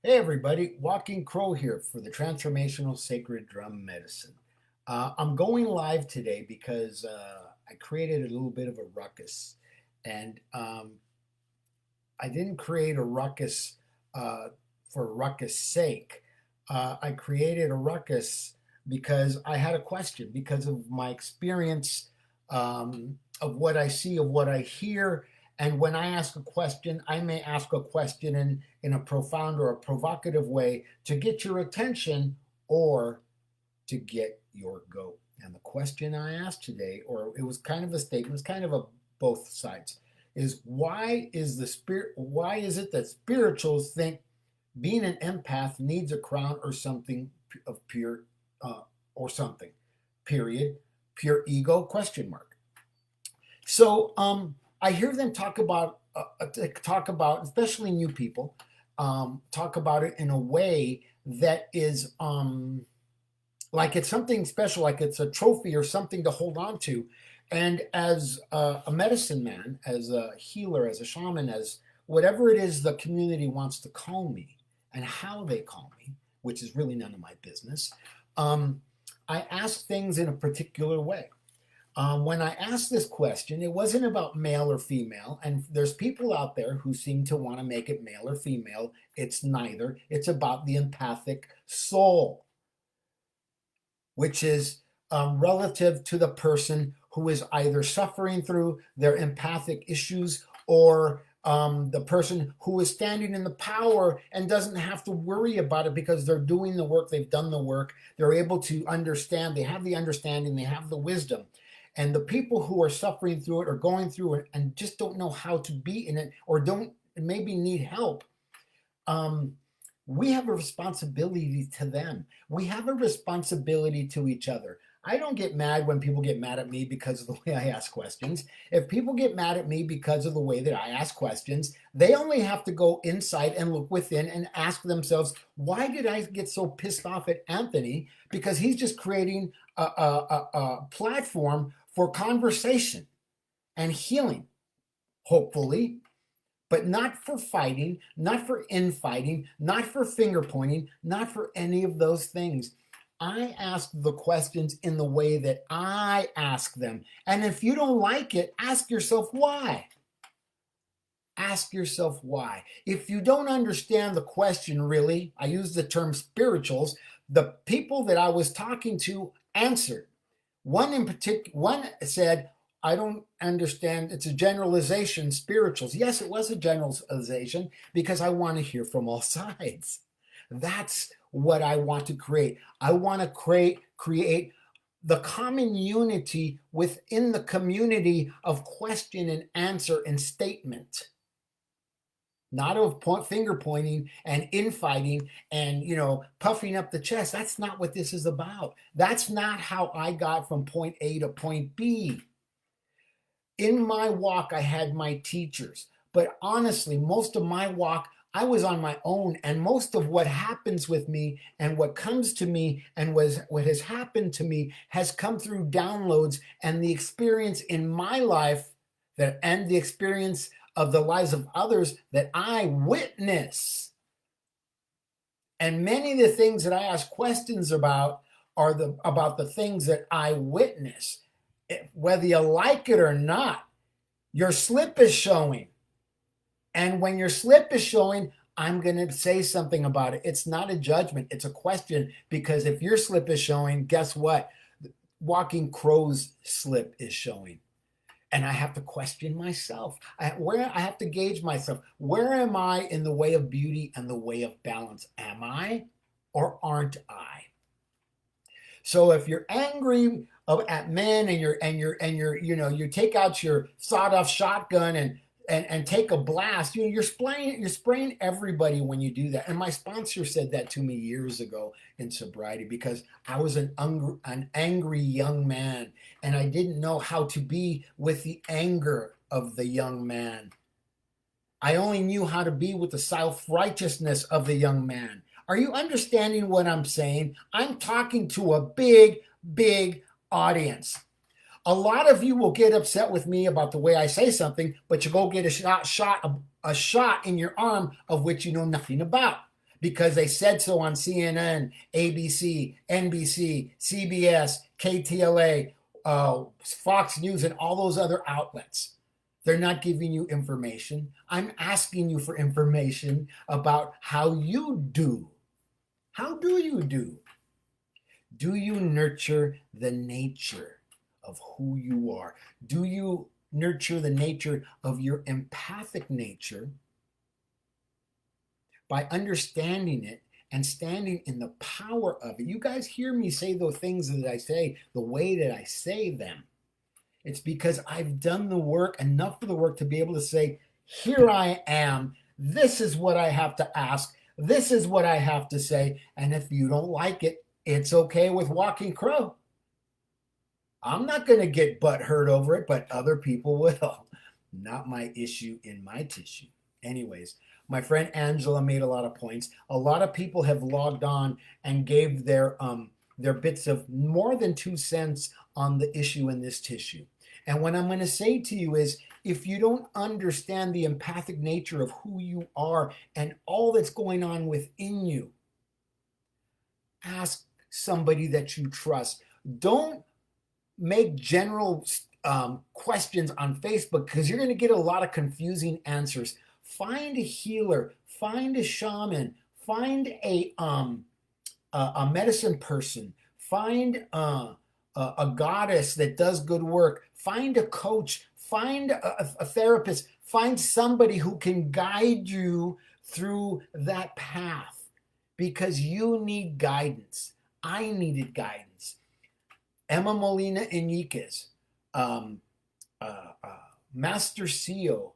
Hey everybody, Walking Crow here for the Transformational Sacred Drum Medicine. I'm going live today because I created a little bit of a ruckus. And I didn't create a ruckus uh, for ruckus sake. I created a ruckus because I had a question, because of my experience of what I see, of what I hear. And when I ask a question, I may ask a question in a profound or a provocative way to get your attention or to get your goat. And the question I asked today, or it was kind of a statement, it's kind of a both sides, is why is it that spirituals think being an empath needs a crown or something of pure or something, period, pure ego, question mark. So I hear them talk about, especially new people, talk about it in a way that is like it's something special, like it's a trophy or something to hold on to. And as a medicine man, as a healer, as a shaman, as whatever it is the community wants to call me, and how they call me, which is really none of my business, um, I ask things in a particular way. When I asked this question, it wasn't about male or female, and there's people out there who seem to want to make it male or female. It's neither. It's about the empathic soul, which is relative to the person who is either suffering through their empathic issues or the person who is standing in the power and doesn't have to worry about it because they're doing the work, they've done the work, they're able to understand, they have the understanding, they have the wisdom. And the people who are suffering through it or going through it and just don't know how to be in it or don't maybe need help, um, we have a responsibility to them. We have a responsibility to each other. I don't get mad when people get mad at me because of the way I ask questions. If people get mad at me because of the way that I ask questions, they only have to go inside and look within and ask themselves, why did I get so pissed off at Anthony? Because he's just creating a platform for conversation and healing, hopefully, but not for fighting, not for infighting, not for finger pointing, not for any of those things. I ask the questions in the way that I ask them. And if you don't like it, ask yourself why. Ask yourself why. If you don't understand the question, really, I use the term spirituals, the people that I was talking to answered. One in particular, one said, I don't understand. It's a generalization, spirituals. Yes, it was a generalization because I want to hear from all sides. That's what I want to create. I want to create the common unity within the community of question and answer and statement, not of finger pointing and infighting and puffing up the chest. That's not what this is about. That's not how I got from point A to point B. In my walk, I had my teachers, but honestly, most of my walk, I was on my own. And most of what happens with me and what comes to me and what has happened to me has come through downloads and the experience in my life and the experience of the lives of others that I witness. And many of the things that I ask questions about are about the things that I witness. Whether you like it or not, your slip is showing. And when your slip is showing, I'm going to say something about it. It's not a judgment, it's a question. Because if your slip is showing, guess what? Walking Crow's slip is showing. And I have to question myself. I have to gauge myself. Where am I in the way of beauty and the way of balance? Am I or aren't I? So if you're angry at men and you take out your sawed-off shotgun and take a blast, you're spraying everybody when you do that. And my sponsor said that to me years ago in sobriety because I was an angry young man and I didn't know how to be with the anger of the young man. I only knew how to be with the self-righteousness of the young man. Are you understanding what I'm saying? I'm talking to a big, big audience. A lot of you will get upset with me about the way I say something, but you go get a shot in your arm of which you know nothing about. because they said so on CNN, ABC, NBC, CBS, KTLA, Fox News, and all those other outlets. They're not giving you information. I'm asking you for information about how you do. How do you do? Do you nurture the nature of who you are? Do you nurture the nature of your empathic nature by understanding it and standing in the power of it? You guys hear me say the things that I say the way that I say them. It's because I've done the work, enough of the work to be able to say, here I am. This is what I have to ask. This is what I have to say. And if you don't like it, it's okay with Walking Crow. I'm not going to get butt hurt over it, but other people will. Not my issue in my tissue. Anyways, my friend Angela made a lot of points. A lot of people have logged on and gave their bits of more than 2 cents on the issue in this tissue. And what I'm going to say to you is, if you don't understand the empathic nature of who you are and all that's going on within you, ask somebody that you trust. Don't make general questions on Facebook, because you're going to get a lot of confusing answers. Find a healer, find a shaman, find a medicine person, find a goddess that does good work, find a coach, find a therapist, find somebody who can guide you through that path, because you need guidance. I needed guidance. Emma Molina Iniguez, Master CEO,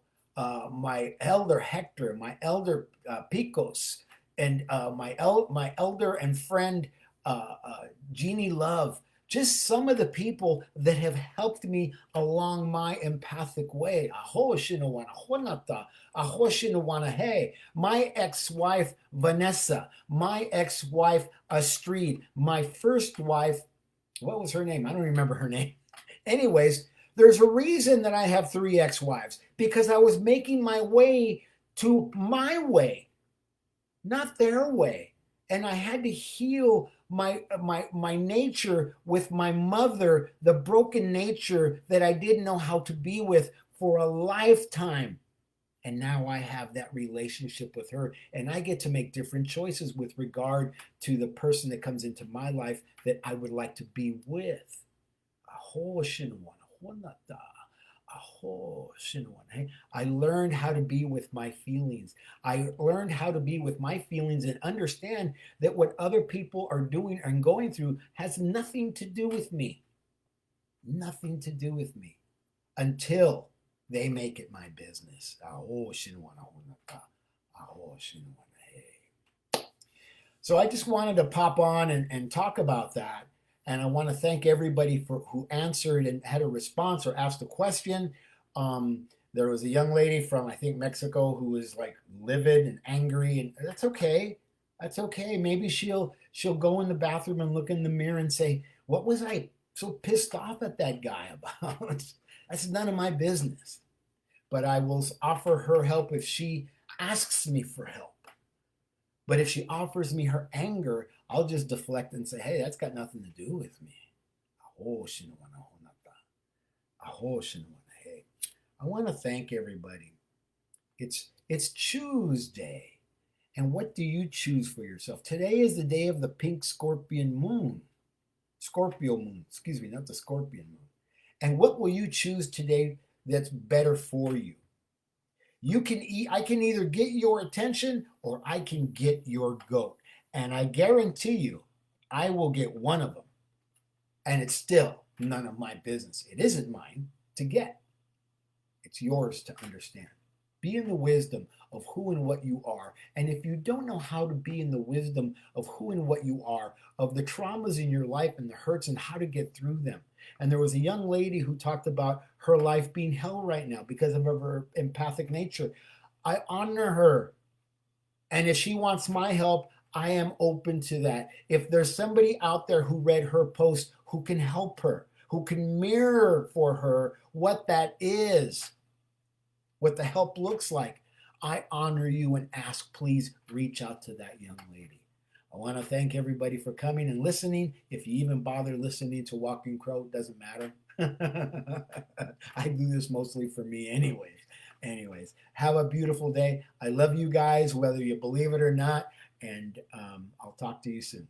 my elder Hector, my elder Picos, and my elder and friend Jeannie Love. Just some of the people that have helped me along my empathic way. My ex-wife Vanessa, my ex-wife Astrid, my first wife, what was her name? I don't remember her name. Anyways, there's a reason that I have 3 ex-wives, because I was making my way to my way, not their way. And I had to heal my nature with my mother, the broken nature that I didn't know how to be with for a lifetime. And now I have that relationship with her, and I get to make different choices with regard to the person that comes into my life that I would like to be with. I learned how to be with my feelings. I learned how to be with my feelings and understand that what other people are doing and going through has nothing to do with me. Nothing to do with me until they make it my business. So I just wanted to pop on and talk about that. And I want to thank everybody who answered and had a response or asked a question. There was a young lady from, I think, Mexico, who was like livid and angry, and that's okay. That's okay. Maybe she'll go in the bathroom and look in the mirror and say, what was I so pissed off at that guy about? That's none of my business. But I will offer her help if she asks me for help. But if she offers me her anger, I'll just deflect and say, hey, that's got nothing to do with me. I want to thank everybody. It's Chuesday. And what do you choose for yourself? Today is the day of the pink Scorpion moon. Scorpio moon, excuse me, not the Scorpion moon. And what will you choose today that's better for you? I can either get your attention or I can get your goat. And I guarantee you, I will get one of them. And it's still none of my business. It isn't mine to get. It's yours to understand. Be in the wisdom of who and what you are. And if you don't know how to be in the wisdom of who and what you are, of the traumas in your life and the hurts and how to get through them. And there was a young lady who talked about her life being hell right now because of her empathic nature. I honor her. And if she wants my help, I am open to that. If there's somebody out there who read her post who can help her, who can mirror for her what that is, what the help looks like, I honor you and ask, please reach out to that young lady. I want to thank everybody for coming and listening. If you even bother listening to Walking Crow, it doesn't matter. I do this mostly for me, anyways. Anyways, have a beautiful day. I love you guys, whether you believe it or not, and I'll talk to you soon.